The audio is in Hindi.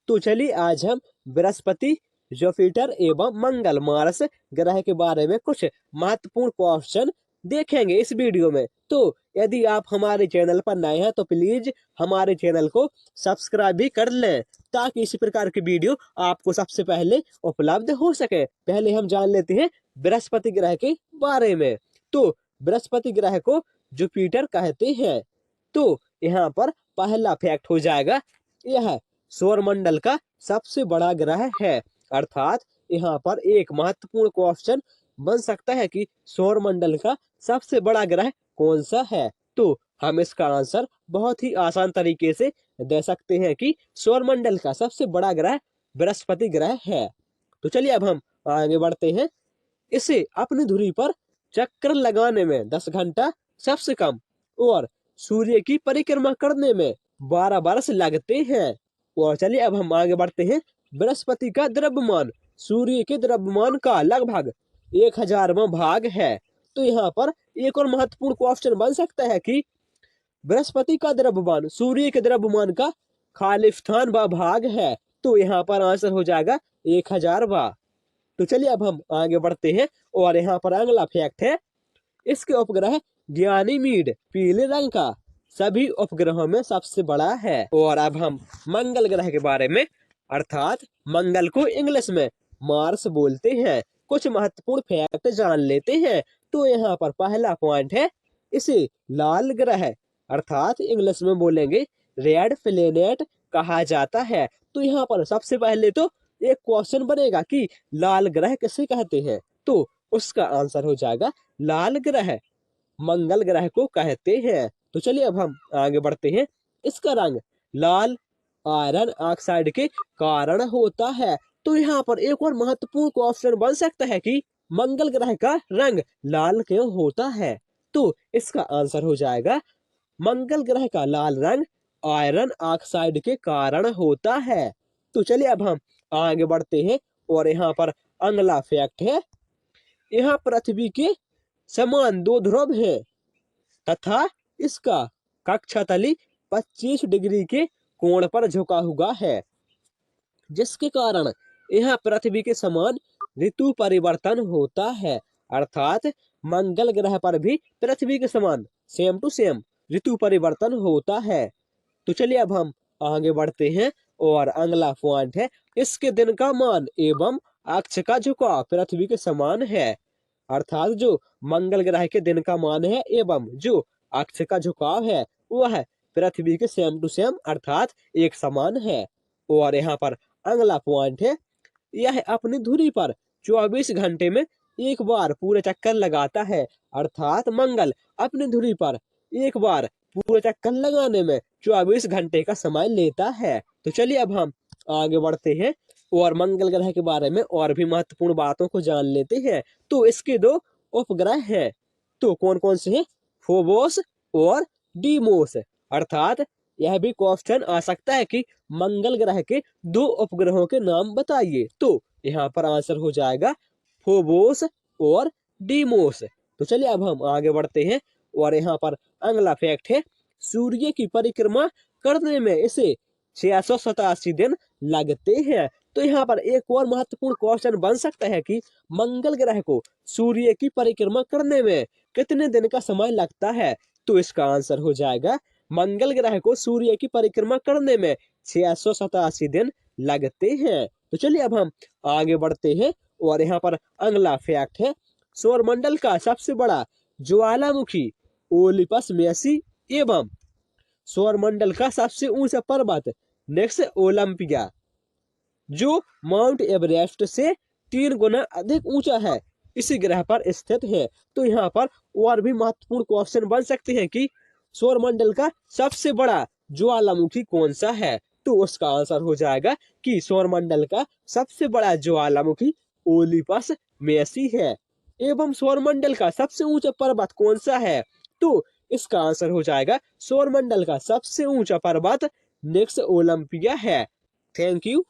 तो चलिए आज हम बृहस्पति, जुपिटर एवं मंगल, मार्स ग्रह के बारे में कुछ महत्वपूर्ण क्वेश्चन देखेंगे इस वीडियो में। तो यदि आप हमारे चैनल पर नए हैं तो प्लीज हमारे चैनल को सब्सक्राइब भी कर लें ताकि इसी प्रकार की वीडियो आपको सबसे पहले उपलब्ध हो सके। पहले हम जान लेते हैं बृहस्पति ग्रह के बारे में। तो बृहस्पति ग्रह को जुपिटर कहते हैं। तो यहाँ पर पहला फैक्ट हो जाएगा, यह सौरमंडल का सबसे बड़ा ग्रह है। अर्थात यहाँ पर एक महत्वपूर्ण क्वेश्चन बन सकता है कि सौरमंडल का सबसे बड़ा ग्रह कौन सा है। तो हम इसका आंसर बहुत ही आसान तरीके से दे सकते हैं कि सौरमंडल का सबसे बड़ा ग्रह बृहस्पति ग्रह है। तो चलिए अब हम आगे बढ़ते हैं। इसे अपनी धुरी पर चक्कर लगाने में 10 घंटा सबसे कम और सूर्य की परिक्रमा करने में 12 वर्ष लगते हैं। और चलिए अब हम आगे बढ़ते हैं। बृहस्पति का द्रव्यमान सूर्य के द्रव्यमान का लगभग 1000वां भाग है। तो यहाँ पर एक और महत्वपूर्ण क्वेश्चन बन सकता है कि बृहस्पति का द्रव्यमान सूर्य के द्रव्यमान का खालिस्तान व भाग है। तो यहाँ पर आंसर हो जाएगा 1000वां। तो चलिए अब हम आगे बढ़ते हैं और यहाँ पर अगला फैक्ट है, इसके उपग्रह गयानीमेड पीले रंग का सभी उपग्रहों में सबसे बड़ा है। और अब हम मंगल ग्रह के बारे में, अर्थात मंगल को इंग्लिश में मार्स बोलते हैं, कुछ महत्वपूर्ण फैक्ट जान लेते हैं। तो यहाँ पर पहला पॉइंट है, इसे लाल ग्रह अर्थात इंग्लिश में बोलेंगे रेड प्लेनेट कहा जाता है। तो यहाँ पर सबसे पहले तो एक क्वेश्चन बनेगा कि लाल ग्रह किसे कहते हैं। तो उसका आंसर हो जाएगा लाल ग्रह मंगल ग्रह को कहते हैं। तो चलिए अब हम आगे बढ़ते हैं। इसका रंग लाल आयरन ऑक्साइड के कारण होता है। तो यहाँ पर एक और महत्वपूर्ण क्वेश्चन बन सकता है कि मंगल ग्रह का रंग लाल क्यों होता है। तो इसका आंसर हो जाएगा मंगल ग्रह का लाल रंग आयरन ऑक्साइड के कारण होता है। तो चलिए अब हम आगे बढ़ते हैं और यहाँ पर अगला फैक्ट है, यहाँ पृथ्वी के समान 2 ध्रुव हैं तथा इसका कक्षातली 25 डिग्री के कोण पर झुका हुआ है, जिसके कारण यहाँ पृथ्वी के समान ऋतु परिवर्तन होता है। अर्थात मंगल ग्रह पर भी पृथ्वी के समान सेम टू सेम ऋतु परिवर्तन होता है। तो चलिए अब हम आगे बढ़ते हैं और अगला पॉइंट है, इसके दिन का मान एवं अक्ष का झुकाव पृथ्वी के समान है। अर्थात जो मंगल ग्रह के दिन का मान है एवं जो अक्ष का झुकाव है वह पृथ्वी के सेम टू सेम अर्थात एक समान है। और यहाँ पर अगला पॉइंट है, यह अपनी धुरी पर 24 घंटे में एक बार पूरे चक्कर लगाता है। अर्थात मंगल अपनी धुरी पर एक बार पूरे चक्कर लगाने में 24 घंटे का समय लेता है। तो चलिए अब हम आगे बढ़ते हैं और मंगल ग्रह के बारे में और भी महत्वपूर्ण बातों को जान लेते हैं। तो इसके 2 उपग्रह हैं। तो कौन कौन से हैं? फोबोस और डीमोस। अर्थात यह भी क्वेश्चन आ सकता है कि मंगल ग्रह के 2 उपग्रहों के नाम बताइए। तो यहाँ पर आंसर हो जाएगा फोबोस और डीमोस। तो चलिए अब हम आगे बढ़ते हैं और यहाँ पर अगला फैक्ट है, सूर्य की परिक्रमा करने में इसे 687 दिन लगते हैं। तो यहाँ पर एक और महत्वपूर्ण क्वेश्चन बन सकता है कि मंगल ग्रह को सूर्य की परिक्रमा करने में कितने दिन का समय लगता है। तो इसका आंसर हो जाएगा मंगल ग्रह को सूर्य की परिक्रमा करने में 687 दिन लगते हैं। तो चलिए अब हम आगे बढ़ते हैं और यहाँ पर अगला फैक्ट है, सौरमंडल का सबसे बड़ा ज्वालामुखी ओलिपस मेसी एवं सौरमंडल का सबसे ऊंचा पर्वत नेक्स्ट ओलंपिया जो माउंट एवरेस्ट से 3 गुना अधिक ऊंचा है, इसी ग्रह पर स्थित है। तो यहाँ पर और भी महत्वपूर्ण क्वेश्चन बन सकते हैं कि सौरमंडल का सबसे बड़ा ज्वालामुखी कौन सा है। तो उसका आंसर हो जाएगा कि सौरमंडल का सबसे बड़ा ज्वालामुखी ओलिपस मेसी है। एवं सौरमंडल का सबसे ऊंचा पर्वत कौन सा है। तो इसका आंसर हो जाएगा सौरमंडल का सबसे ऊंचा पर्वत नेक्स्ट ओलंपिया है। Thank you.